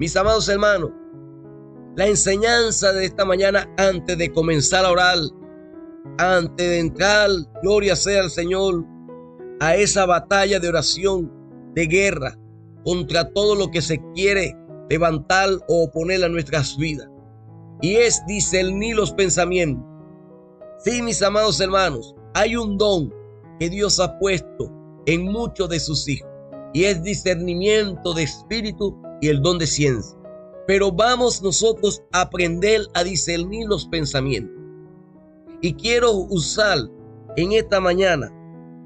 Mis amados hermanos, la enseñanza de esta mañana, antes de comenzar a orar, antes de entrar, gloria sea al Señor, a esa batalla de oración, de guerra, contra todo lo que se quiere levantar o oponer a nuestras vidas. Y es discernir los pensamientos. Sí, mis amados hermanos, hay un don que Dios ha puesto en muchos de sus hijos, y es discernimiento de espíritu y el don de ciencia. Pero vamos nosotros a aprender a discernir los pensamientos. Y quiero usar en esta mañana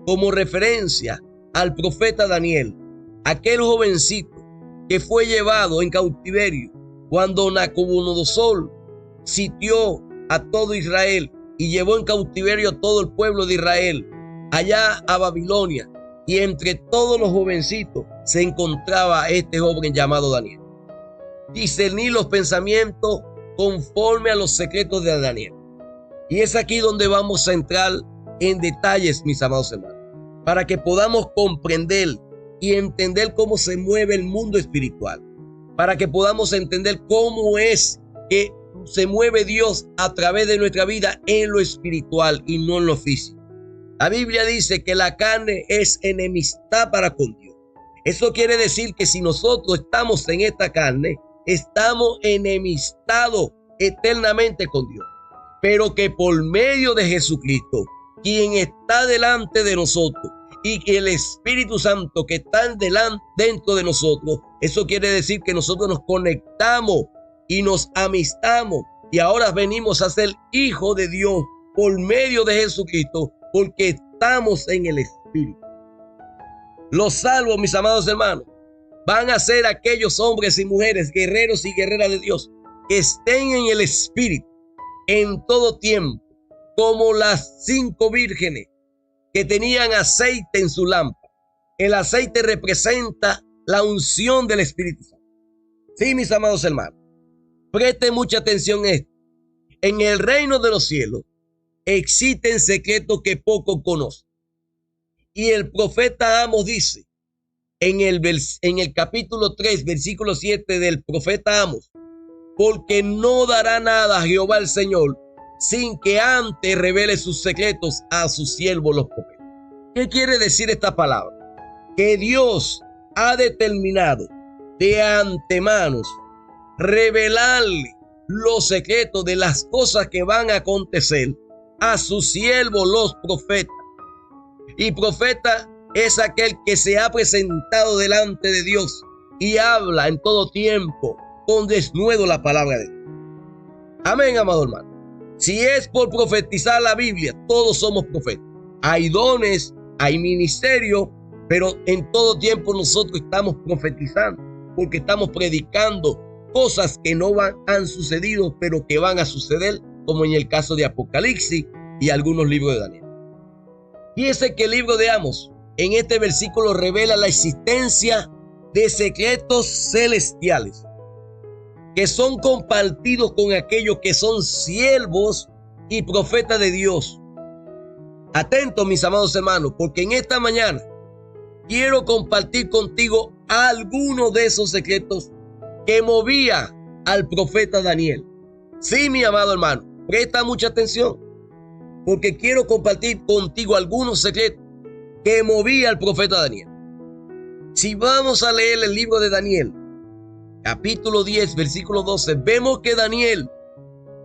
como referencia al profeta Daniel, aquel jovencito que fue llevado en cautiverio cuando Nabucodonosor sitió a todo Israel y llevó en cautiverio a todo el pueblo de Israel allá a Babilonia. Y entre todos los jovencitos se encontraba este joven llamado Daniel. Discernir los pensamientos conforme a los secretos de Daniel. Y es aquí donde vamos a entrar en detalles, mis amados hermanos, para que podamos comprender y entender cómo se mueve el mundo espiritual, para que podamos entender cómo es que se mueve Dios a través de nuestra vida en lo espiritual y no en lo físico. La Biblia dice que la carne es enemistad para con Dios. Eso quiere decir que si nosotros estamos en esta carne, estamos enemistados eternamente con Dios. Pero que por medio de Jesucristo, quien está delante de nosotros, y el Espíritu Santo que está dentro de nosotros, eso quiere decir que nosotros nos conectamos y nos amistamos, y ahora venimos a ser hijos de Dios por medio de Jesucristo, porque estamos en el Espíritu. Los salvos, mis amados hermanos, van a ser aquellos hombres y mujeres, guerreros y guerreras de Dios, que estén en el Espíritu en todo tiempo, como las 5 vírgenes que tenían aceite en su lámpara. El aceite representa la unción del Espíritu Santo. Sí, mis amados hermanos, preste mucha atención a esto. En el reino de los cielos existen secretos que pocos conocen. Y el profeta Amos dice en el capítulo 3, versículo 7 del profeta Amos: porque no dará nada a Jehová el Señor sin que antes revele sus secretos a sus siervos los profetas. ¿Qué quiere decir esta palabra? Que Dios ha determinado de antemano revelarle los secretos de las cosas que van a acontecer a sus siervos los profetas. Y profeta es aquel que se ha presentado delante de Dios y habla en todo tiempo con denuedo la palabra de Dios. Amén, amado hermano. Si es por profetizar la Biblia, todos somos profetas. Hay dones, hay ministerio, pero en todo tiempo nosotros estamos profetizando, porque estamos predicando cosas que no han sucedido, pero que van a suceder, como en el caso de Apocalipsis y algunos libros de Daniel. Fíjese que el libro de Amos, en este versículo, revela la existencia de secretos celestiales que son compartidos con aquellos que son siervos y profetas de Dios. Atentos, mis amados hermanos, porque en esta mañana quiero compartir contigo algunos de esos secretos que movía al profeta Daniel. Sí, mi amado hermano, presta mucha atención, porque quiero compartir contigo algunos secretos que movía al profeta Daniel. Si vamos a leer el libro de Daniel, capítulo 10, versículo 12, vemos que Daniel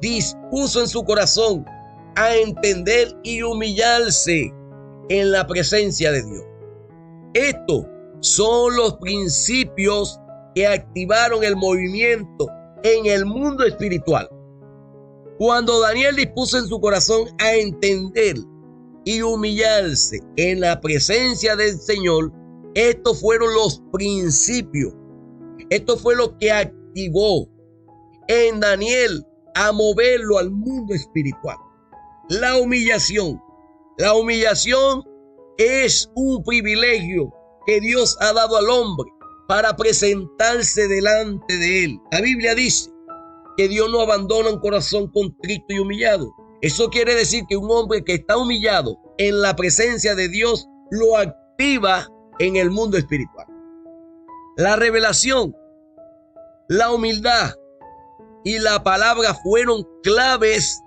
dispuso en su corazón a entender y humillarse en la presencia de Dios. Estos son los principios que activaron el movimiento en el mundo espiritual. Cuando Daniel dispuso en su corazón a entender y humillarse en la presencia del Señor, estos fueron los principios. Esto fue lo que activó en Daniel a moverlo al mundo espiritual. La humillación. La humillación es un privilegio que Dios ha dado al hombre para presentarse delante de él. La Biblia dice que Dios no abandona un corazón contrito y humillado. Eso quiere decir que un hombre que está humillado en la presencia de Dios lo activa en el mundo espiritual. La revelación la humildad y la palabra fueron claves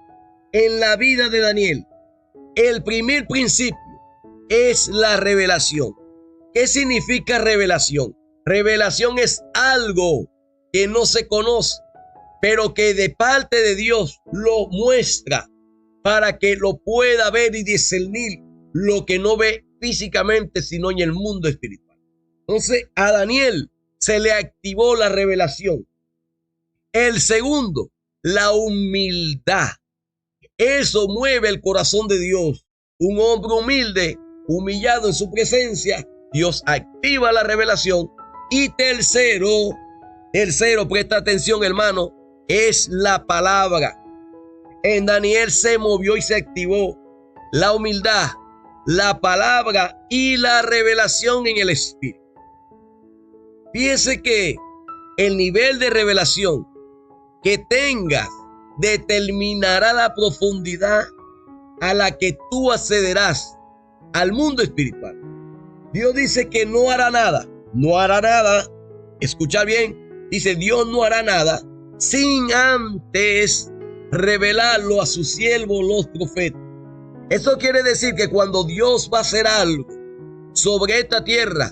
en la vida de Daniel. El primer principio es la revelación. ¿Qué significa revelación? Revelación es algo que no se conoce, pero que de parte de Dios lo muestra para que lo pueda ver y discernir lo que no ve físicamente, sino en el mundo espiritual. Entonces, a Daniel se le activó la revelación. El segundo, la humildad. Eso mueve el corazón de Dios. Un hombre humilde, humillado en su presencia, Dios activa la revelación. Y tercero, presta atención, hermano, es la palabra. En Daniel se movió y se activó la humildad, la palabra y la revelación en el espíritu. Fíjese que el nivel de revelación que tengas determinará la profundidad a la que tú accederás al mundo espiritual. Dios dice que no hará nada. Escucha bien, dice Dios no hará nada sin antes revelarlo a sus siervos los profetas. Eso quiere decir que cuando Dios va a hacer algo sobre esta tierra,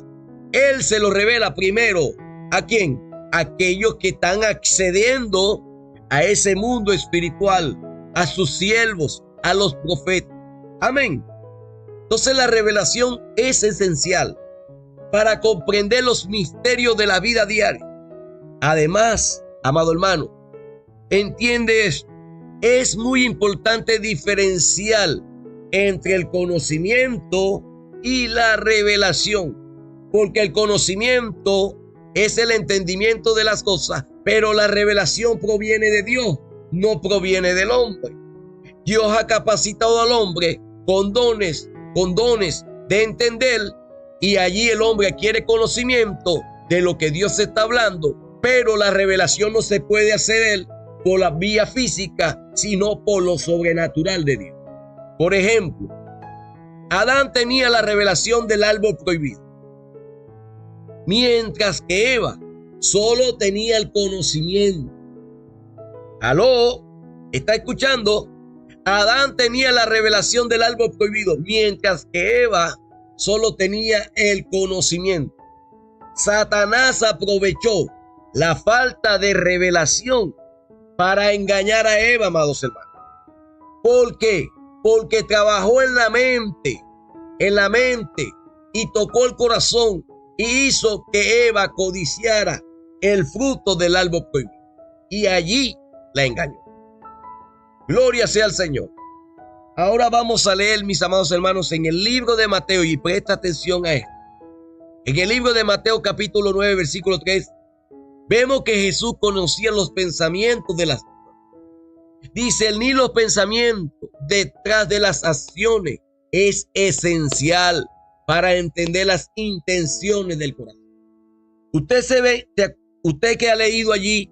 Él se lo revela primero. ¿A quién? A aquellos que están accediendo a ese mundo espiritual, a sus siervos, a los profetas. Amén. Entonces la revelación es esencial para comprender los misterios de la vida diaria. Además, amado hermano, entiende esto. Es muy importante diferenciar entre el conocimiento y la revelación, porque el conocimiento es el entendimiento de las cosas, pero la revelación proviene de Dios, no proviene del hombre. Dios ha capacitado al hombre con dones de entender, y allí el hombre adquiere conocimiento de lo que Dios está hablando, pero la revelación no se puede hacer por la vía física, sino por lo sobrenatural de Dios. Por ejemplo, Adán tenía la revelación del árbol prohibido, mientras que Eva solo tenía el conocimiento. ¿Aló? ¿Está escuchando? Adán tenía la revelación del árbol prohibido, mientras que Eva solo tenía el conocimiento. Satanás aprovechó la falta de revelación para engañar a Eva, amados hermanos. ¿Por qué? Porque trabajó en la mente y tocó el corazón y hizo que Eva codiciara el fruto del árbol prohibido, y allí la engañó. Gloria sea al Señor. Ahora vamos a leer, mis amados hermanos, en el libro de Mateo, y presta atención a esto. En el libro de Mateo capítulo 9, versículo 3, vemos que Jesús conocía los pensamientos de las personas. Discernir los pensamientos detrás de las acciones es esencial para entender las intenciones del corazón. Usted que ha leído allí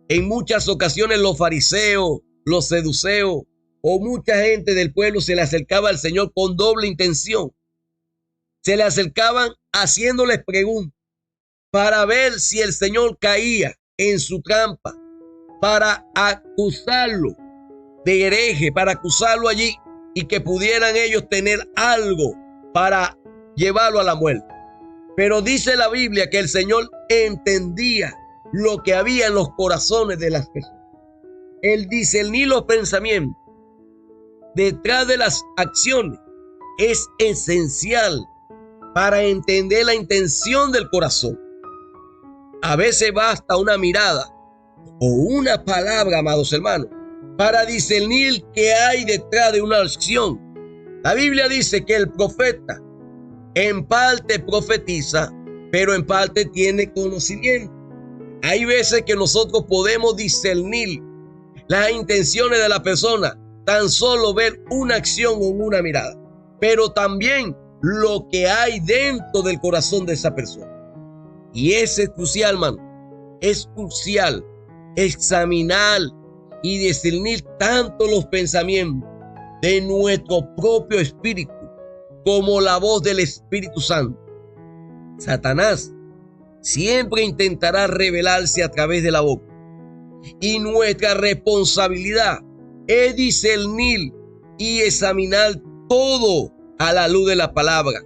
en muchas ocasiones los fariseos, los seduceos o mucha gente del pueblo se le acercaba al Señor con doble intención. Se le acercaban haciéndoles preguntas para ver si el Señor caía en su trampa, para acusarlo de hereje, para acusarlo allí y que pudieran ellos tener algo para llevarlo a la muerte. Pero dice la Biblia que el Señor entendía lo que había en los corazones de las personas. El discernir los pensamientos detrás de las acciones es esencial para entender la intención del corazón. A veces basta una mirada o una palabra, amados hermanos, para discernir qué hay detrás de una acción. La Biblia dice que el profeta en parte profetiza, pero en parte tiene conocimiento. Hay veces que nosotros podemos discernir las intenciones de la persona, tan solo ver una acción o una mirada, pero también lo que hay dentro del corazón de esa persona. Y es crucial, hermano, es crucial examinar y discernir tanto los pensamientos de nuestro propio espíritu como la voz del Espíritu Santo. Satanás siempre intentará revelarse a través de la boca. Y nuestra responsabilidad es discernir y examinar todo a la luz de la palabra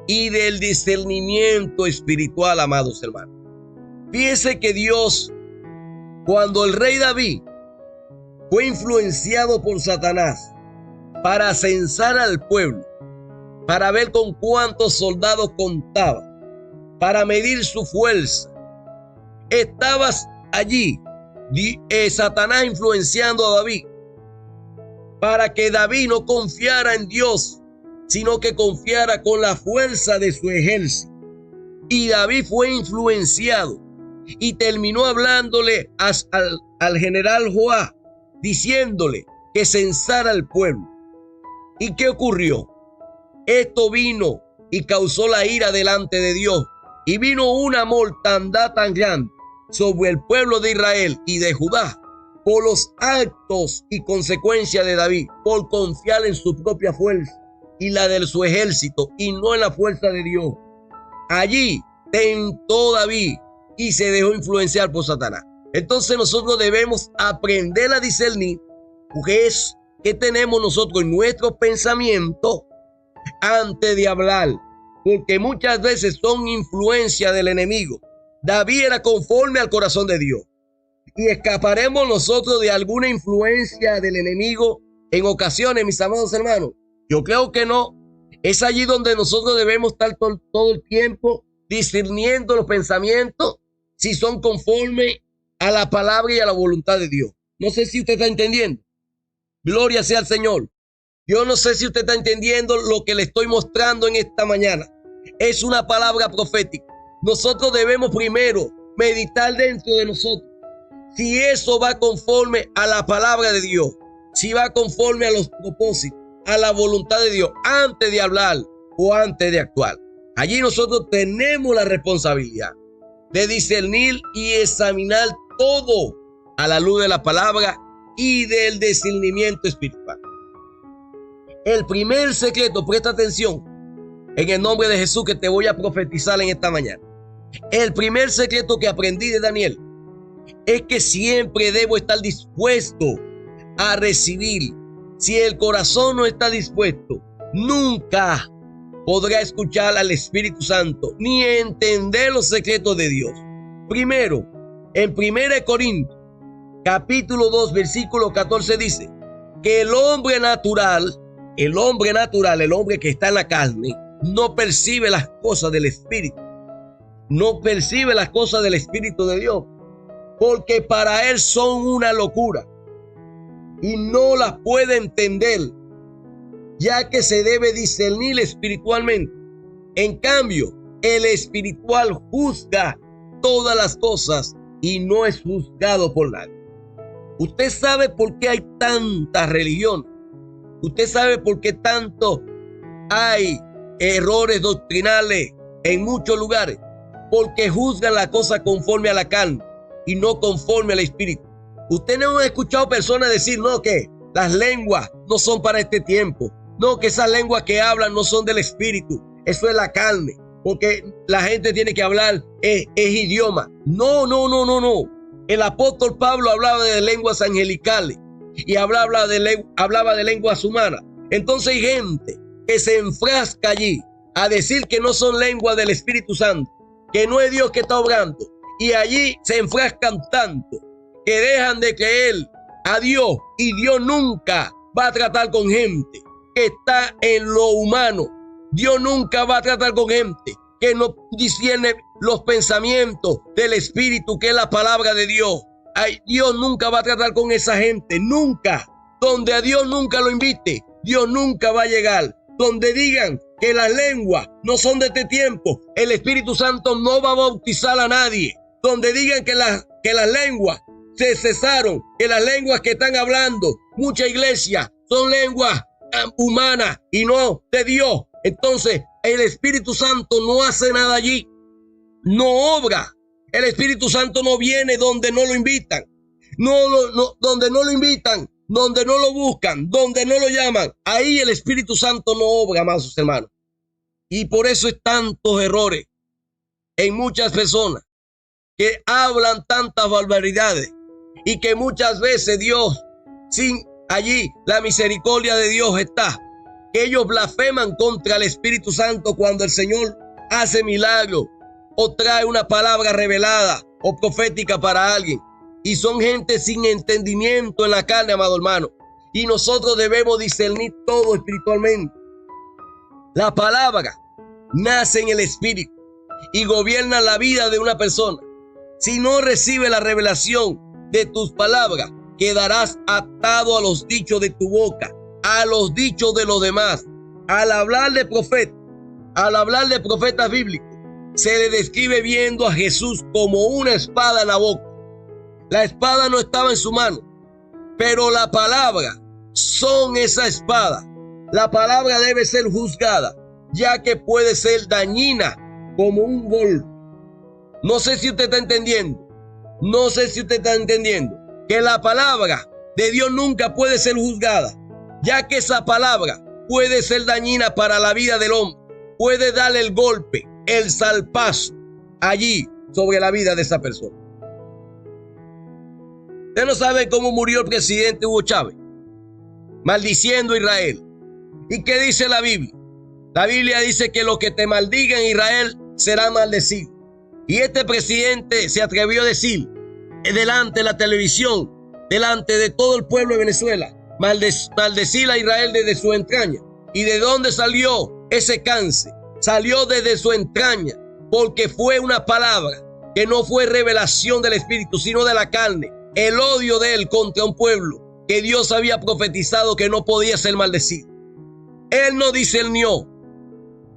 y del discernimiento espiritual, amados hermanos. Fíjense que Dios, cuando el rey David fue influenciado por Satanás para censar al pueblo, para ver con cuántos soldados contaba, para medir su fuerza, estabas allí, Satanás influenciando a David, para que David no confiara en Dios, sino que confiara con la fuerza de su ejército. Y David fue influenciado y terminó hablándole al general Joab, diciéndole que censara al pueblo. ¿Y qué ocurrió? Esto vino y causó la ira delante de Dios, y vino una mortandad tan grande sobre el pueblo de Israel y de Judá por los actos y consecuencias de David, por confiar en su propia fuerza y la de su ejército y no en la fuerza de Dios. Allí tentó David y se dejó influenciar por Satanás. Entonces nosotros debemos aprender a discernir qué tenemos nosotros en nuestro pensamiento antes de hablar, porque muchas veces son influencia del enemigo. David era conforme al corazón de Dios. Y escaparemos nosotros de alguna influencia del enemigo en ocasiones, mis amados hermanos. Yo creo que no. Es allí donde nosotros debemos estar todo el tiempo discerniendo los pensamientos si son conformes a la palabra y a la voluntad de Dios. No sé si usted está entendiendo. Gloria sea al Señor. Yo no sé si usted está entendiendo lo que le estoy mostrando en esta mañana. Es una palabra profética. Nosotros debemos primero meditar dentro de nosotros si eso va conforme a la palabra de Dios, si va conforme a los propósitos, a la voluntad de Dios, antes de hablar o antes de actuar. Allí nosotros tenemos la responsabilidad de discernir y examinar todo a la luz de la palabra y del discernimiento espiritual. El primer secreto, presta atención, en el nombre de Jesús, que te voy a profetizar en esta mañana. El primer secreto que aprendí de Daniel es que siempre debo estar dispuesto a recibir. Si el corazón no está dispuesto, nunca podrá escuchar al Espíritu Santo ni entender los secretos de Dios. Primero, en 1 Corintios, capítulo 2, versículo 14 dice que el hombre natural, el hombre que está en la carne, no percibe las cosas del Espíritu. No percibe las cosas del Espíritu de Dios, porque para él son una locura y no las puede entender, ya que se debe discernir espiritualmente. En cambio, el espiritual juzga todas las cosas y no es juzgado por nadie. Usted sabe por qué hay tanta religión. Usted sabe por qué tanto hay errores doctrinales en muchos lugares. Porque juzgan la cosa conforme a la carne y no conforme al espíritu. Usted no ha escuchado personas decir, no, que las lenguas no son para este tiempo. No, que esas lenguas que hablan no son del espíritu. Eso es la carne. Porque la gente tiene que hablar es idioma. No. El apóstol Pablo hablaba de lenguas angelicales y hablaba de lenguas humanas. Entonces hay gente que se enfrasca allí a decir que no son lenguas del Espíritu Santo, que no es Dios que está obrando, y allí se enfrascan tanto que dejan de creer a Dios, y Dios nunca va a tratar con gente que está en lo humano. Dios nunca va a tratar con gente que no discierne los pensamientos del Espíritu, que es la palabra de Dios. Dios nunca va a tratar con esa gente, nunca. Donde a Dios nunca lo invite, Dios nunca va a llegar. Donde digan que las lenguas no son de este tiempo, el Espíritu Santo no va a bautizar a nadie. Donde digan que las lenguas se cesaron, que las lenguas que están hablando mucha iglesia son lenguas humanas y no de Dios, entonces el Espíritu Santo no hace nada allí, no obra. El Espíritu Santo no viene donde no lo invitan, donde no lo invitan, donde no lo buscan, donde no lo llaman. Ahí el Espíritu Santo no obra, amados hermanos. Y por eso hay tantos errores en muchas personas que hablan tantas barbaridades y que muchas veces Dios, sin allí la misericordia de Dios está, que ellos blasfeman contra el Espíritu Santo cuando el Señor hace milagros o trae una palabra revelada o profética para alguien. Y son gente sin entendimiento en la carne, amado hermano. Y nosotros debemos discernir todo espiritualmente. La palabra nace en el Espíritu y gobierna la vida de una persona. Si no recibe la revelación de tus palabras, quedarás atado a los dichos de tu boca, a los dichos de los demás. Al hablar de profetas bíblicos, se le describe viendo a Jesús como una espada en la boca. La espada no estaba en su mano, pero la palabra son esa espada. La palabra debe ser juzgada, ya que puede ser dañina como un golpe. No sé si usted está entendiendo. Que la palabra de Dios nunca puede ser juzgada, ya que esa palabra puede ser dañina para la vida del hombre. Puede darle el golpe, el salpazo allí sobre la vida de esa persona. Usted no sabe cómo murió el presidente Hugo Chávez, maldiciendo a Israel. ¿Y qué dice la Biblia? La Biblia dice que los que te maldigan Israel serán maldecidos. Y este presidente se atrevió a decir delante de la televisión, delante de todo el pueblo de Venezuela, maldecir a Israel desde su entraña. ¿Y de dónde salió ese cáncer? Salió desde su entraña, porque fue una palabra que no fue revelación del Espíritu, sino de la carne. El odio de él contra un pueblo que Dios había profetizado que no podía ser maldecido. Él no discernió.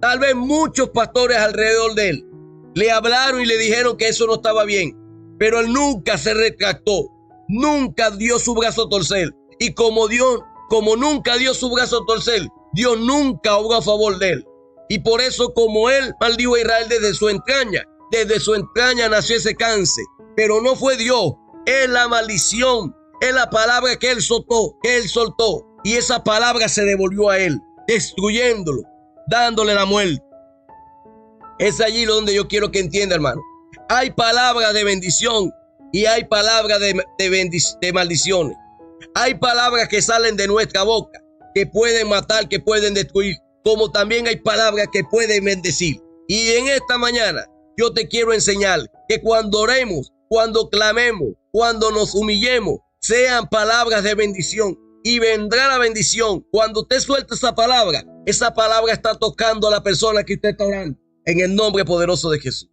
Tal vez muchos pastores alrededor de él le hablaron y le dijeron que eso no estaba bien, pero él nunca se retractó, nunca dio su brazo a torcer. Y como nunca dio su brazo a torcer, Dios nunca obró a favor de él. Y por eso, como él maldijo a Israel desde su entraña nació ese cáncer. Pero no fue Dios, es la maldición, es la palabra que él soltó, y esa palabra se devolvió a él, destruyéndolo, dándole la muerte. Es allí donde yo quiero que entienda, hermano. Hay palabras de bendición y hay palabras de maldiciones. Hay palabras que salen de nuestra boca, que pueden matar, que pueden destruir, como también hay palabras que pueden bendecir. Y en esta mañana yo te quiero enseñar que cuando oremos, cuando clamemos, cuando nos humillemos, sean palabras de bendición. Y vendrá la bendición. Cuando usted suelta esa palabra está tocando a la persona que usted está orando, en el nombre poderoso de Jesús.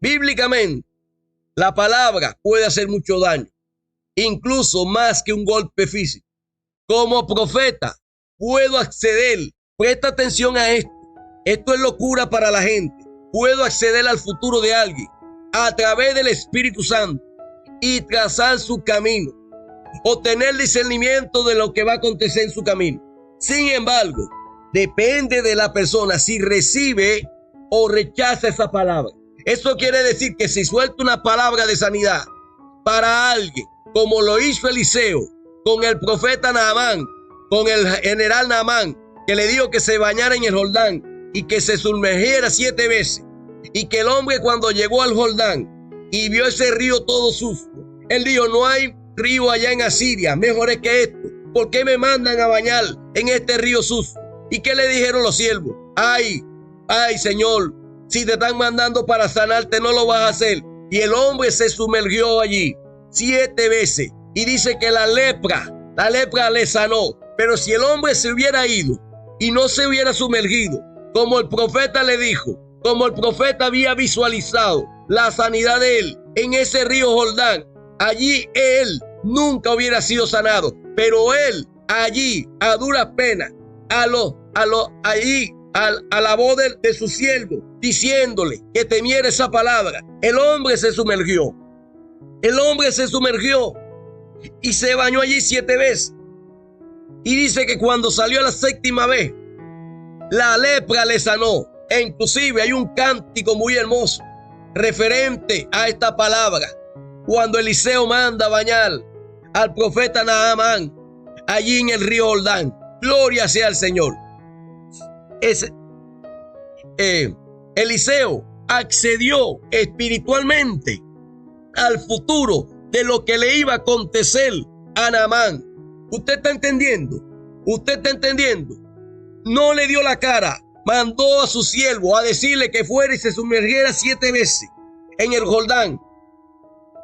Bíblicamente, la palabra puede hacer mucho daño, incluso más que un golpe físico. Como profeta, puedo acceder. Presta atención a esto. Esto es locura para la gente. Puedo acceder al futuro de alguien a través del Espíritu Santo y trazar su camino, o tener discernimiento de lo que va a acontecer en su camino. Sin embargo, depende de la persona si recibe o rechaza esa palabra. Eso quiere decir que si suelta una palabra de sanidad para alguien, como lo hizo Eliseo con el profeta Naamán, con el general Naamán, que le dijo que se bañara en el Jordán y que se sumergiera 7 veces, y que el hombre, cuando llegó al Jordán y vio ese río todo sucio, él dijo: no hay río allá en Asiria mejor que esto. ¿Por qué me mandan a bañar en este río sucio? ¿Y qué le dijeron los siervos? Ay, Señor, si te están mandando para sanarte, no lo vas a hacer. Y el hombre se sumergió allí 7 veces. Y dice que la lepra le sanó. Pero si el hombre se hubiera ido y no se hubiera sumergido, como el profeta le dijo, como el profeta había visualizado la sanidad de él en ese río Jordán, allí él nunca hubiera sido sanado. Pero él allí, a duras penas, a la voz de su siervo, diciéndole que temiera esa palabra, el hombre se sumergió. El hombre se sumergió y se bañó allí 7 veces. Y dice que cuando salió la 7ª vez, la lepra le sanó. E inclusive hay un cántico muy hermoso referente a esta palabra. Cuando Eliseo manda a bañar al profeta Naamán allí en el río Jordán. Gloria sea al Señor. Eliseo accedió espiritualmente al futuro de lo que le iba a acontecer a Naamán. ¿Usted está entendiendo? ¿Usted está entendiendo? No le dio la cara. Mandó a su siervo a decirle que fuera y se sumergiera 7 veces en el Jordán.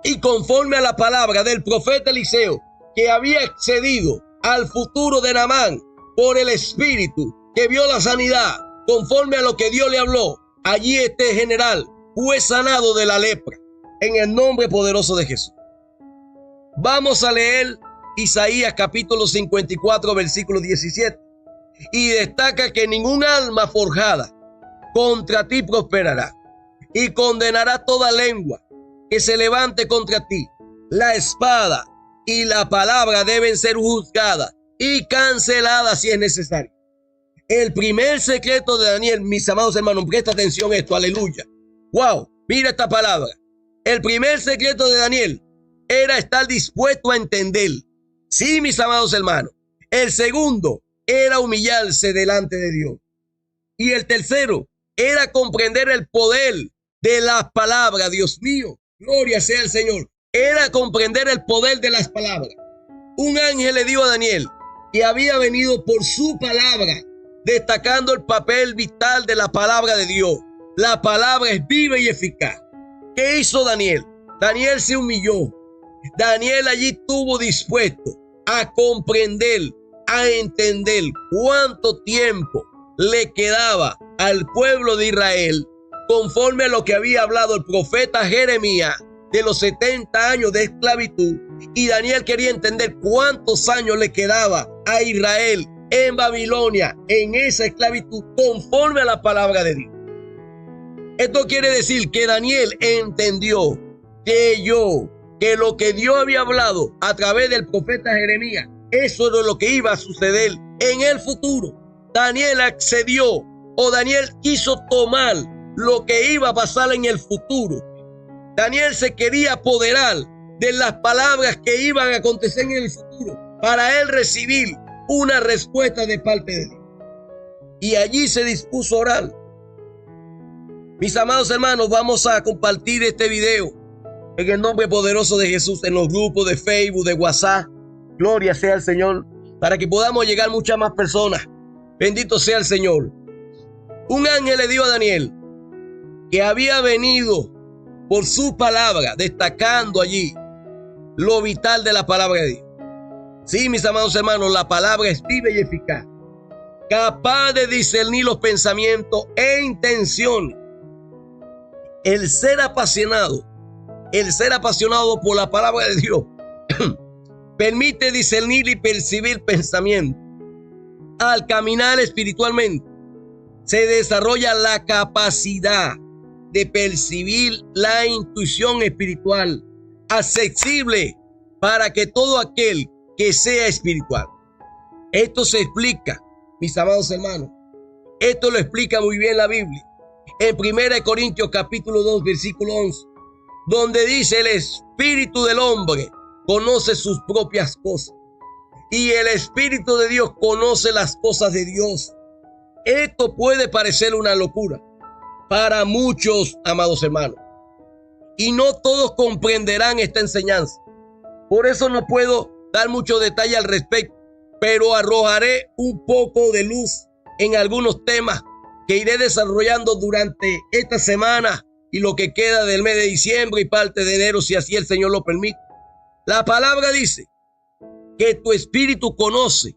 Y conforme a la palabra del profeta Eliseo, que había accedido al futuro de Naamán por el Espíritu, que vio la sanidad, conforme a lo que Dios le habló, allí este general fue sanado de la lepra, en el nombre poderoso de Jesús. Vamos a leer Isaías capítulo 54, versículo 17. Y destaca que ningún alma forjada contra ti prosperará, y condenará toda lengua que se levante contra ti. La espada y la palabra deben ser juzgadas y canceladas si es necesario. El primer secreto de Daniel, mis amados hermanos, presta atención a esto, aleluya. Wow, mira esta palabra. El primer secreto de Daniel era estar dispuesto a entender. Sí, mis amados hermanos. El segundo era humillarse delante de Dios. Y el tercero era comprender el poder de las palabras. Dios mío, gloria sea el Señor. Era comprender el poder de las palabras. Un ángel le dijo a Daniel que había venido por su palabra, destacando el papel vital de la palabra de Dios. La palabra es viva y eficaz. ¿Qué hizo Daniel? Daniel se humilló. Daniel allí estuvo dispuesto a comprender, a entender cuánto tiempo le quedaba al pueblo de Israel, conforme a lo que había hablado el profeta Jeremías de los 70 años de esclavitud. Y Daniel quería entender cuántos años le quedaba a Israel en Babilonia, en esa esclavitud, conforme a la palabra de Dios. Esto quiere decir que Daniel entendió, que lo que Dios había hablado a través del profeta Jeremías, eso era lo que iba a suceder en el futuro. Daniel accedió, o Daniel quiso tomar lo que iba a pasar en el futuro. Daniel se quería apoderar de las palabras que iban a acontecer en el futuro para él recibir una respuesta de parte de Dios. Y allí se dispuso a orar. Mis amados hermanos, vamos a compartir este video en el nombre poderoso de Jesús en los grupos de Facebook, de WhatsApp. Gloria sea al Señor, para que podamos llegar a muchas más personas. Bendito sea el Señor. Un ángel le dijo a Daniel que había venido por su palabra, destacando allí lo vital de la palabra de Dios. Sí, mis amados hermanos, la palabra es viva y eficaz, capaz de discernir los pensamientos e intenciones. El ser apasionado por la palabra de Dios permite discernir y percibir pensamientos. Al caminar espiritualmente, se desarrolla la capacidad de percibir la intuición espiritual, accesible para que todo aquel que sea espiritual. Esto se explica, mis amados hermanos, esto lo explica muy bien la Biblia. En 1 Corintios capítulo 2, versículo 11, donde dice: el espíritu del hombre conoce sus propias cosas, y el Espíritu de Dios conoce las cosas de Dios. Esto puede parecer una locura para muchos, amados hermanos, y no todos comprenderán esta enseñanza. Por eso no puedo dar mucho detalle al respecto, pero arrojaré un poco de luz en algunos temas que iré desarrollando durante esta semana y lo que queda del mes de diciembre y parte de enero, si así el Señor lo permite. La palabra dice que tu espíritu conoce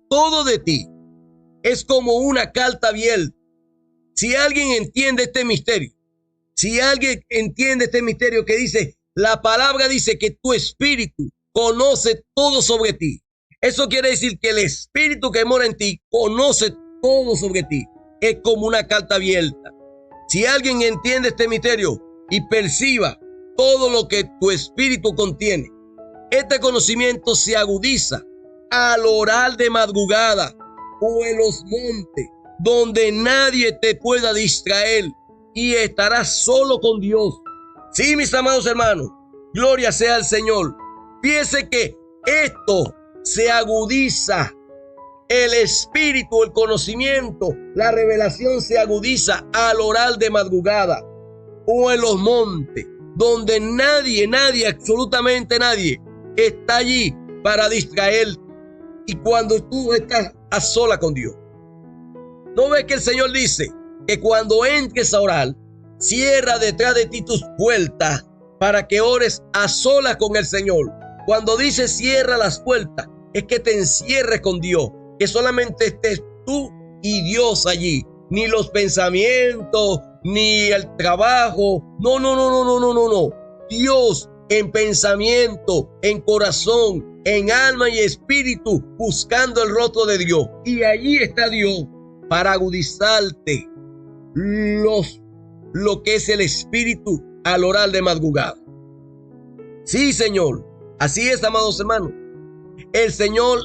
todo de ti. Es como una carta abierta. Si alguien entiende este misterio, que dice, la palabra dice que tu espíritu conoce todo sobre ti. Eso quiere decir que el espíritu que mora en ti conoce todo sobre ti. Es como una carta abierta. Si alguien entiende este misterio y perciba todo lo que tu espíritu contiene, este conocimiento se agudiza al orar de madrugada o en los montes, donde nadie te pueda distraer, y estarás solo con Dios. Sí, mis amados hermanos, gloria sea al Señor. Fíjense que esto se agudiza el espíritu, el conocimiento, la revelación se agudiza al orar de madrugada o en los montes, donde nadie, absolutamente nadie está allí para distraerte. Y cuando tú estás a sola con Dios, ¿no ves que el Señor dice que cuando entres a orar, cierra detrás de ti tus puertas para que ores a solas con el Señor? Cuando dice cierra las puertas, es que te encierres con Dios, que solamente estés tú y Dios allí, ni los pensamientos, ni el trabajo, no. Dios en pensamiento, en corazón, en alma y espíritu, buscando el rostro de Dios. Y allí está Dios para agudizarte lo que es el espíritu al orar de madrugada. Sí, Señor, así es, amados hermanos. El Señor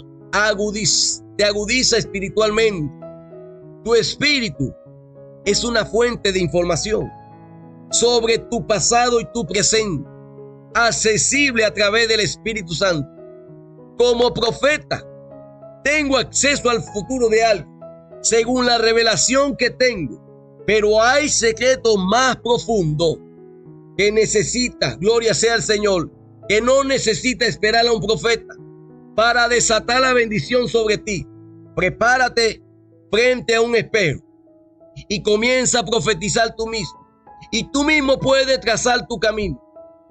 te agudiza espiritualmente. Tu espíritu es una fuente de información sobre tu pasado y tu presente, accesible a través del Espíritu Santo. Como profeta, tengo acceso al futuro de alguien, según la revelación que tengo, pero hay secretos más profundos que necesita, gloria sea al Señor, que no necesita esperar a un profeta para desatar la bendición sobre ti. Prepárate frente a un espejo y comienza a profetizar tú mismo. Y tú mismo puedes trazar tu camino.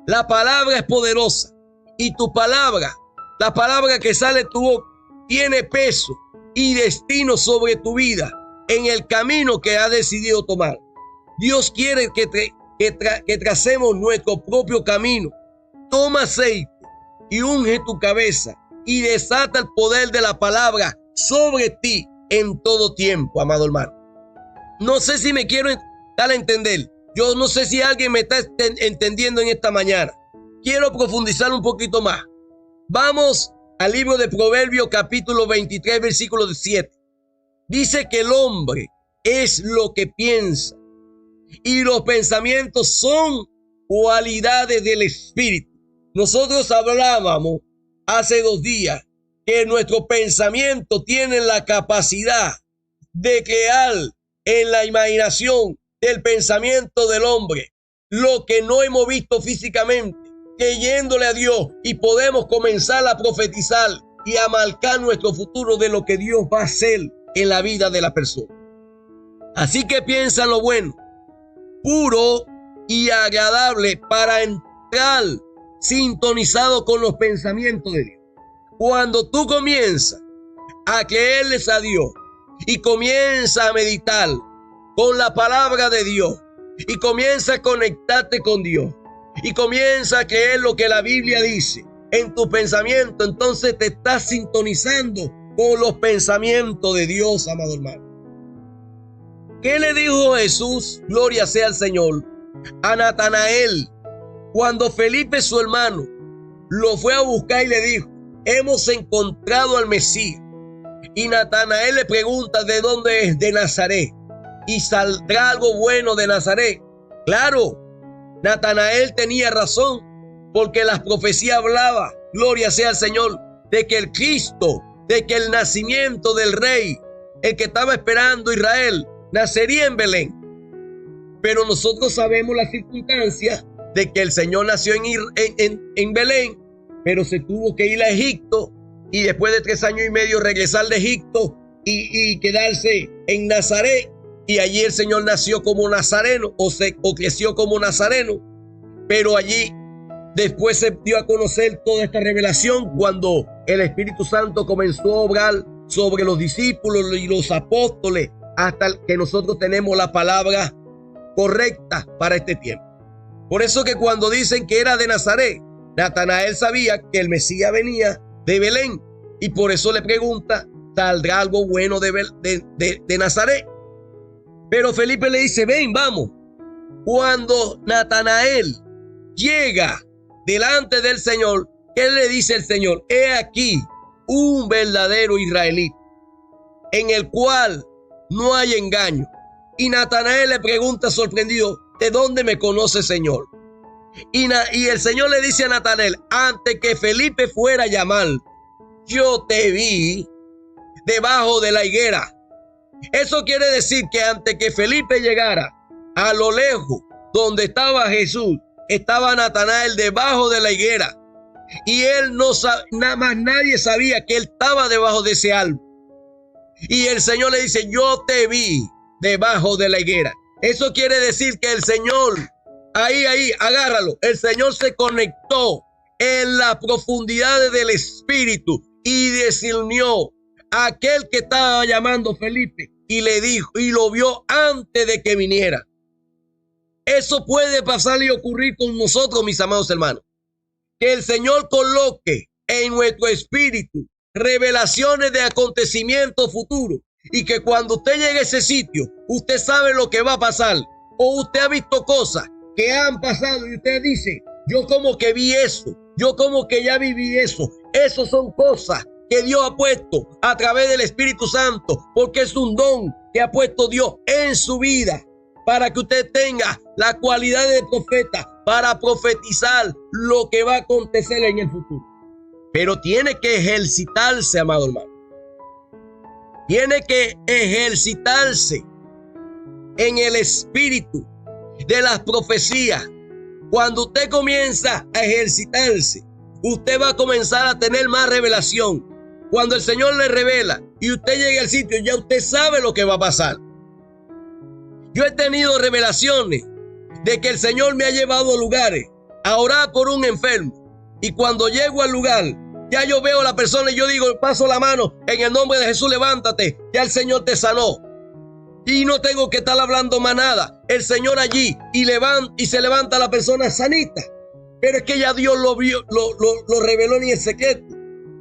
La palabra es poderosa y tu palabra, la palabra que sale de tu boca, tiene peso y destino sobre tu vida en el camino que has decidido tomar. Dios quiere que tracemos nuestro propio camino. Toma aceite y unge tu cabeza y desata el poder de la palabra sobre ti en todo tiempo, amado hermano. No sé si me quiero dar a entender. Yo no sé si alguien me está entendiendo en esta mañana. Quiero profundizar un poquito más. Vamos al libro de Proverbios capítulo 23, versículo 7. Dice que el hombre es lo que piensa y los pensamientos son cualidades del espíritu. Nosotros hablábamos hace 2 días que nuestro pensamiento tiene la capacidad de crear en la imaginación del pensamiento del hombre lo que no hemos visto físicamente, creyéndole a Dios, y podemos comenzar a profetizar y a marcar nuestro futuro de lo que Dios va a hacer en la vida de la persona. Así que piensa en lo bueno, puro y agradable para entrar sintonizado con los pensamientos de Dios. Cuando tú comienzas a creerles a Dios y comienzas a meditar con la palabra de Dios y comienzas a conectarte con Dios y comienzas a creer lo que la Biblia dice en tu pensamiento, entonces te estás sintonizando con los pensamientos de Dios, amado hermano. ¿Qué le dijo Jesús, gloria sea al Señor, a Natanael cuando Felipe, su hermano, lo fue a buscar y le dijo: hemos encontrado al Mesías? Y Natanael le pregunta: ¿de dónde es? De Nazaret. ¿Y saldrá algo bueno de Nazaret? Claro, Natanael tenía razón, porque las profecías hablaban, gloria sea al Señor, de que el Cristo, de que el nacimiento del rey, el que estaba esperando Israel, nacería en Belén. Pero nosotros sabemos la circunstancia de que el Señor nació en Belén, pero se tuvo que ir a Egipto y después de 3 años y medio regresar de Egipto y quedarse en Nazaret. Y allí el Señor nació como nazareno o creció como nazareno. Pero allí después se dio a conocer toda esta revelación cuando el Espíritu Santo comenzó a obrar sobre los discípulos y los apóstoles, hasta que nosotros tenemos la palabra correcta para este tiempo. Por eso que cuando dicen que era de Nazaret, Natanael sabía que el Mesías venía de Belén, y por eso le pregunta: ¿saldrá algo bueno de Nazaret? Pero Felipe le dice: ven, vamos. Cuando Natanael llega delante del Señor, ¿qué le dice el Señor? He aquí un verdadero israelita, en el cual no hay engaño. Y Natanael le pregunta sorprendido: ¿de dónde me conoce, Señor? Y el Señor le dice a Natanael: antes que Felipe fuera a llamar, yo te vi debajo de la higuera. Eso quiere decir que antes que Felipe llegara, a lo lejos, donde estaba Jesús, estaba Natanael debajo de la higuera. Y él no sabía, nada más nadie sabía que él estaba debajo de ese árbol. Y el Señor le dice, yo te vi debajo de la higuera. Eso quiere decir que el Señor, ahí, agárralo. El Señor se conectó en las profundidades del Espíritu y discernió a aquel que estaba llamando Felipe y le dijo, y lo vio antes de que viniera. Eso puede pasar y ocurrir con nosotros, mis amados hermanos. Que el Señor coloque en nuestro espíritu revelaciones de acontecimientos futuros y que cuando usted llegue a ese sitio, usted sabe lo que va a pasar. O usted ha visto cosas que han pasado y usted dice, yo como que vi eso, yo como que ya viví eso. Esas son cosas que Dios ha puesto a través del Espíritu Santo, porque es un don que ha puesto Dios en su vida para que usted tenga la cualidad de profeta, para profetizar lo que va a acontecer en el futuro. Pero tiene que ejercitarse, amado hermano. Tiene que ejercitarse en el espíritu de las profecías. Cuando usted comienza a ejercitarse, usted va a comenzar a tener más revelación. Cuando el Señor le revela y usted llegue al sitio, ya usted sabe lo que va a pasar. Yo he tenido revelaciones de que el Señor me ha llevado a lugares a orar por un enfermo. Y cuando llego al lugar, ya yo veo a la persona y yo digo, paso la mano, en el nombre de Jesús, levántate, ya el Señor te sanó. Y no tengo que estar hablando más nada. El Señor allí y se levanta la persona sanita. Pero es que ya Dios lo vio, lo reveló en el secreto.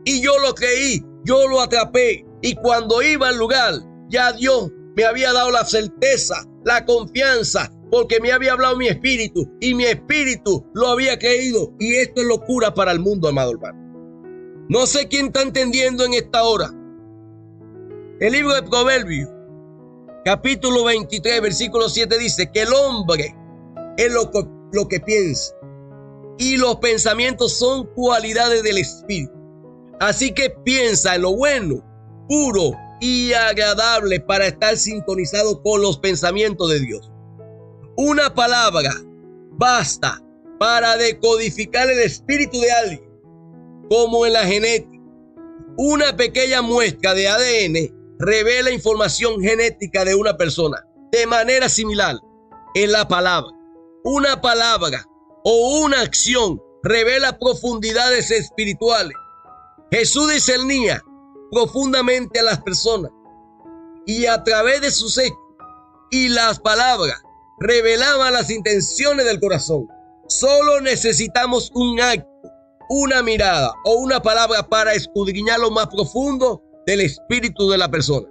Y yo lo creí, yo lo atrapé. Y cuando iba al lugar, ya Dios me había dado la certeza, la confianza, porque me había hablado mi espíritu y mi espíritu lo había creído. Y esto es locura para el mundo, amado hermano. No sé quién está entendiendo en esta hora. El libro de Proverbios, capítulo 23, versículo 7 dice que el hombre es lo que piensa y los pensamientos son cualidades del espíritu. Así que piensa en lo bueno, puro y agradable para estar sintonizado con los pensamientos de Dios. Una palabra basta para decodificar el espíritu de alguien, como en la genética. Una pequeña muestra de ADN revela información genética de una persona. De manera similar, en la palabra, una palabra o una acción revela profundidades espirituales. Jesús discernía profundamente a las personas y a través de sus hechos y las palabras revelaba las intenciones del corazón. Solo necesitamos un acto, una mirada o una palabra para escudriñar lo más profundo del espíritu de la persona.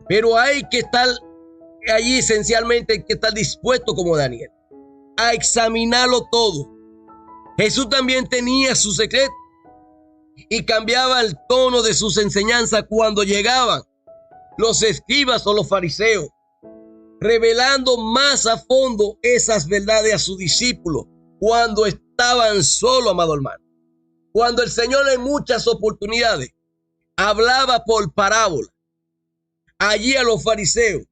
Pero hay que estar allí, esencialmente hay que estar dispuesto como Daniel a examinarlo todo. Jesús también tenía su secreto y cambiaba el tono de sus enseñanzas cuando llegaban los escribas o los fariseos, revelando más a fondo esas verdades a sus discípulos cuando estaban solos, amado hermano. Cuando el Señor en muchas oportunidades hablaba por parábola allí a los fariseos,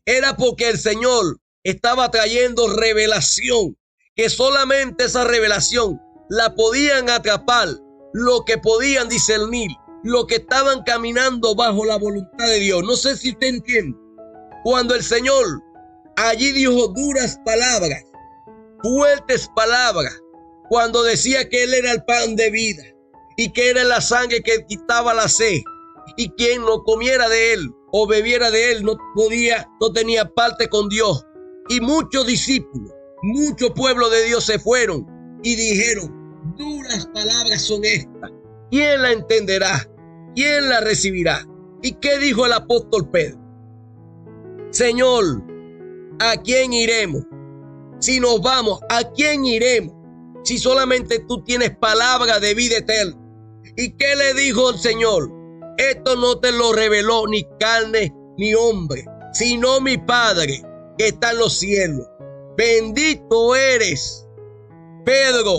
era porque el Señor estaba trayendo revelación, que solamente esa revelación la podían atrapar lo que podían discernir, lo que estaban caminando bajo la voluntad de Dios. No sé si usted entiende. Cuando el Señor allí dijo duras palabras, fuertes palabras, cuando decía que Él era el pan de vida y que era la sangre que quitaba la sed, y quien no comiera de Él o bebiera de Él no tenía parte con Dios. Y muchos discípulos, mucho pueblo de Dios se fueron y dijeron, duras palabras son estas. ¿Quién la entenderá? ¿Quién la recibirá? ¿Y qué dijo el apóstol Pedro? Señor, ¿a quién iremos? Si nos vamos, ¿a quién iremos? Si solamente tú tienes palabra de vida eterna. ¿Y qué le dijo el Señor? Esto no te lo reveló ni carne ni hombre, sino mi Padre que está en los cielos. Bendito eres, Pedro.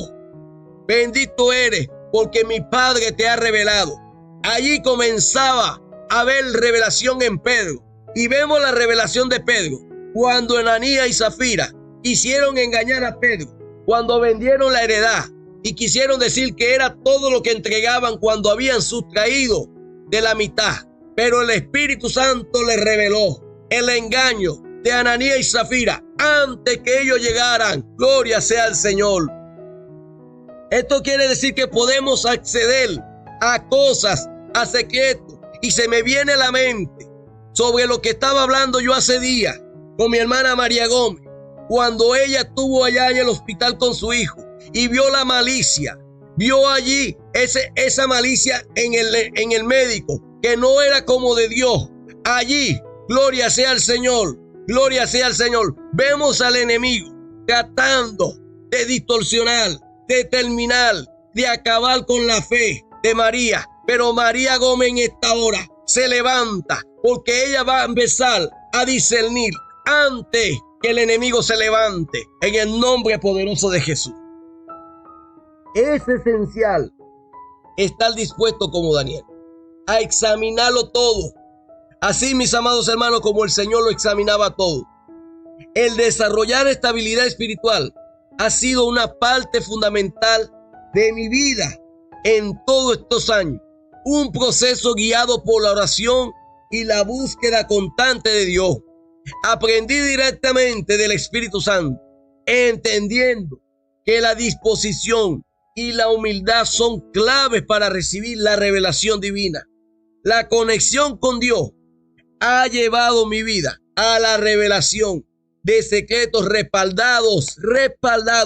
Bendito eres porque mi Padre te ha revelado. allí comenzaba a haber revelación en Pedro. Y vemos la revelación de Pedro cuando Ananías y Zafira quisieron engañar a Pedro, cuando vendieron la heredad y quisieron decir que era todo lo que entregaban cuando habían sustraído de la mitad. Pero el Espíritu Santo les reveló el engaño de Ananías y Zafira antes que ellos llegaran. Gloria sea al Señor. Esto quiere decir que podemos acceder a cosas, a secretos. Y se me viene a la mente sobre lo que estaba hablando yo hace días con mi hermana María Gómez, cuando ella estuvo allá en el hospital con su hijo y vio la malicia, vio allí esa malicia en el médico, que no era como de Dios. Allí, gloria sea al Señor, gloria sea al Señor. Vemos al enemigo tratando de distorsionar, de terminar, de acabar con la fe de María. Pero María Gómez en esta hora se levanta porque ella va a empezar a discernir antes que el enemigo se levante, en el nombre poderoso de Jesús. Es esencial estar dispuesto como Daniel a examinarlo todo. Así, mis amados hermanos, como el Señor lo examinaba todo. El desarrollar estabilidad espiritual ha sido una parte fundamental de mi vida en todos estos años. Un proceso guiado por la oración y la búsqueda constante de Dios. Aprendí directamente del Espíritu Santo, entendiendo que la disposición y la humildad son claves para recibir la revelación divina. La conexión con Dios ha llevado mi vida a la revelación de secretos respaldado,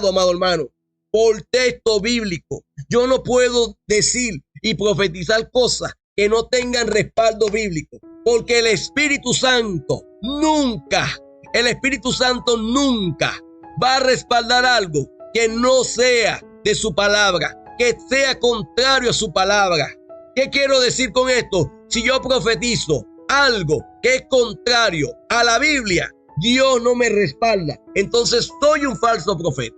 amado hermano, por texto bíblico. Yo no puedo decir y profetizar cosas que no tengan respaldo bíblico, porque el Espíritu Santo nunca va a respaldar algo que no sea de su palabra, que sea contrario a su palabra. ¿Qué quiero decir con esto? Si yo profetizo algo que es contrario a la Biblia, Dios no me respalda. Entonces soy un falso profeta.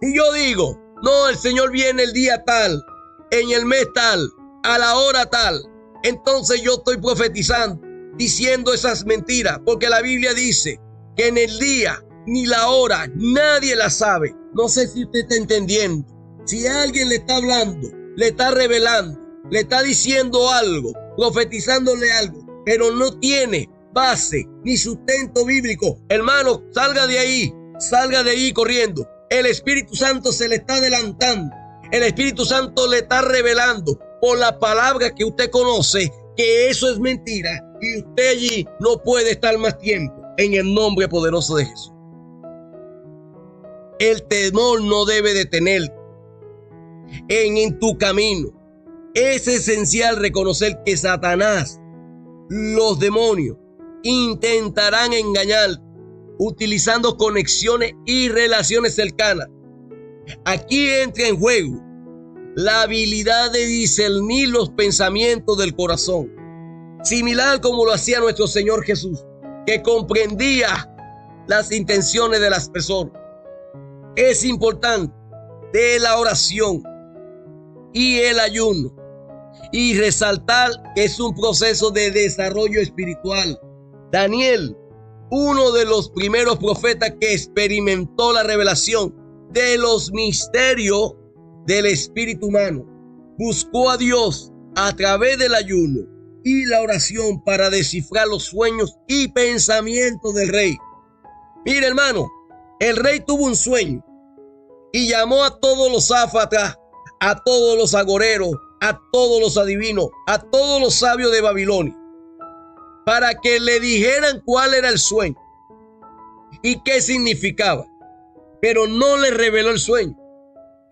Si yo digo, no, el Señor viene el día tal, en el mes tal, a la hora tal, entonces yo estoy profetizando, diciendo esas mentiras, porque la Biblia dice que en el día ni la hora nadie la sabe. No sé si usted está entendiendo. Si alguien le está hablando, le está revelando, le está diciendo algo, profetizándole algo, pero no tiene base ni sustento bíblico, hermano, salga de ahí corriendo. El Espíritu Santo se le está adelantando. El Espíritu Santo le está revelando por la palabra que usted conoce que eso es mentira y usted allí no puede estar más tiempo, en el nombre poderoso de Jesús. El temor no debe detenerte en tu camino. Es esencial reconocer que Satanás, los demonios, intentarán engañarte utilizando conexiones y relaciones cercanas. Aquí entra en juego la habilidad de discernir los pensamientos del corazón, similar como lo hacía nuestro Señor Jesús, que comprendía las intenciones de las personas. Es importante de la oración y el ayuno, y resaltar que es un proceso de desarrollo espiritual. Daniel, uno de los primeros profetas que experimentó la revelación de los misterios del espíritu humano, buscó a Dios a través del ayuno y la oración para descifrar los sueños y pensamientos del rey. Mire, hermano, el rey tuvo un sueño y llamó a todos los záfatas, a todos los agoreros, a todos los adivinos, a todos los sabios de Babilonia, para que le dijeran cuál era el sueño y qué significaba, pero no le reveló el sueño.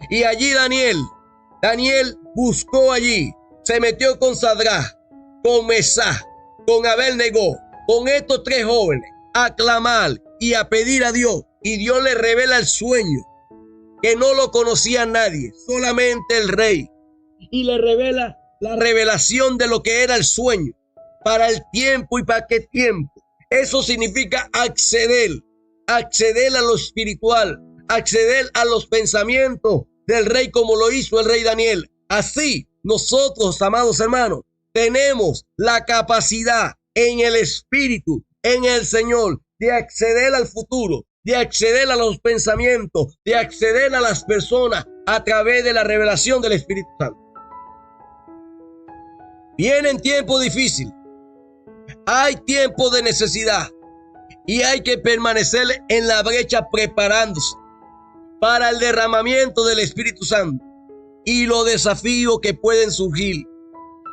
Y allí Daniel buscó allí, se metió con Sadrach, con Mesach, con Abednego, con estos tres jóvenes, a clamar y a pedir a Dios, y Dios le revela el sueño, que no lo conocía nadie, solamente el rey, y le revela la revelación de lo que era el sueño, para el tiempo y para qué tiempo. Eso significa acceder a lo espiritual, acceder a los pensamientos del rey como lo hizo el rey Daniel. Así nosotros, amados hermanos, tenemos la capacidad en el Espíritu, en el Señor, de acceder al futuro, de acceder a los pensamientos, de acceder a las personas a través de la revelación del Espíritu Santo. Vienen tiempos difíciles, hay tiempos de necesidad y hay que permanecer en la brecha preparándose para el derramamiento del Espíritu Santo y los desafíos que pueden surgir.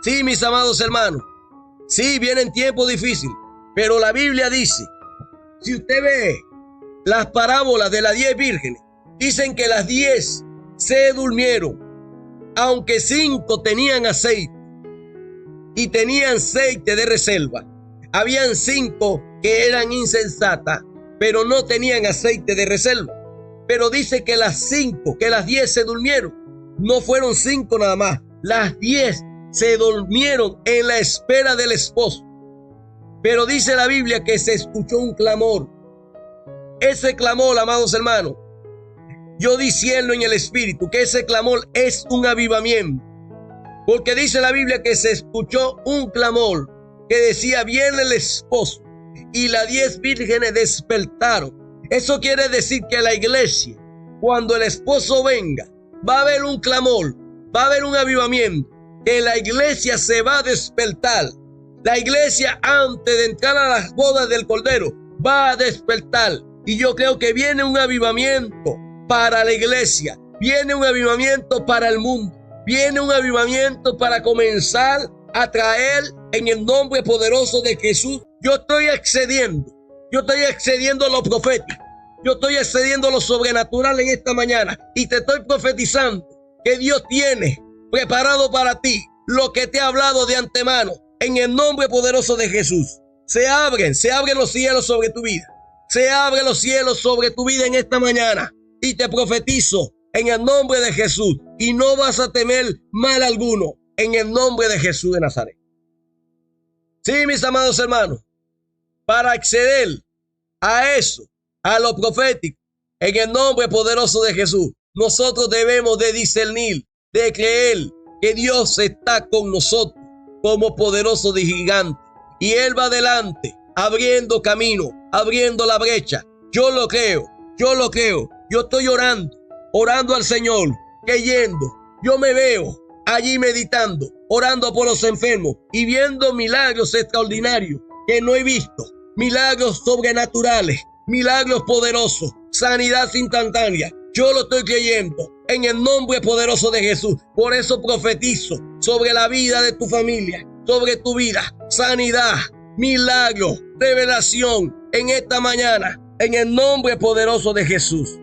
Sí, mis amados hermanos, sí, vienen tiempos difíciles, pero la Biblia dice, si usted ve las parábolas de las 10 vírgenes, dicen que las 10 se durmieron, aunque 5 tenían aceite y tenían aceite de reserva. Habían 5 que eran insensatas, pero no tenían aceite de reserva. Pero dice que las 10 se durmieron. No fueron 5 nada más. Las 10 se durmieron en la espera del esposo. Pero dice la Biblia que se escuchó un clamor. Ese clamor, amados hermanos, yo discierno en el Espíritu que ese clamor es un avivamiento. Porque dice la Biblia que se escuchó un clamor que decía, viene el esposo. Y las 10 vírgenes despertaron. Eso quiere decir que la iglesia, cuando el esposo venga, va a haber un clamor, va a haber un avivamiento, que la iglesia se va a despertar. La iglesia, antes de entrar a las bodas del Cordero, va a despertar. Y yo creo que viene un avivamiento para la iglesia, viene un avivamiento para el mundo, viene un avivamiento para comenzar a traer en el nombre poderoso de Jesús. Yo estoy accediendo a lo profético, yo estoy accediendo a lo sobrenatural en esta mañana y te estoy profetizando que Dios tiene preparado para ti lo que te ha hablado de antemano en el nombre poderoso de Jesús. Se abren los cielos sobre tu vida. Se abren los cielos sobre tu vida en esta mañana y te profetizo en el nombre de Jesús y no vas a temer mal alguno en el nombre de Jesús de Nazaret. Sí, mis amados hermanos, para acceder a eso, a lo profético, en el nombre poderoso de Jesús, nosotros debemos de discernir, de creer que Dios está con nosotros como poderoso de gigante y Él va adelante, abriendo camino, abriendo la brecha. Yo lo creo. Yo estoy orando al Señor, creyendo. Yo me veo allí meditando, orando por los enfermos y viendo milagros extraordinarios que no he visto, milagros sobrenaturales, milagros poderosos, sanidad instantánea. Yo lo estoy creyendo en el nombre poderoso de Jesús. Por eso profetizo sobre la vida de tu familia, sobre tu vida, sanidad, milagro, revelación en esta mañana, en el nombre poderoso de Jesús.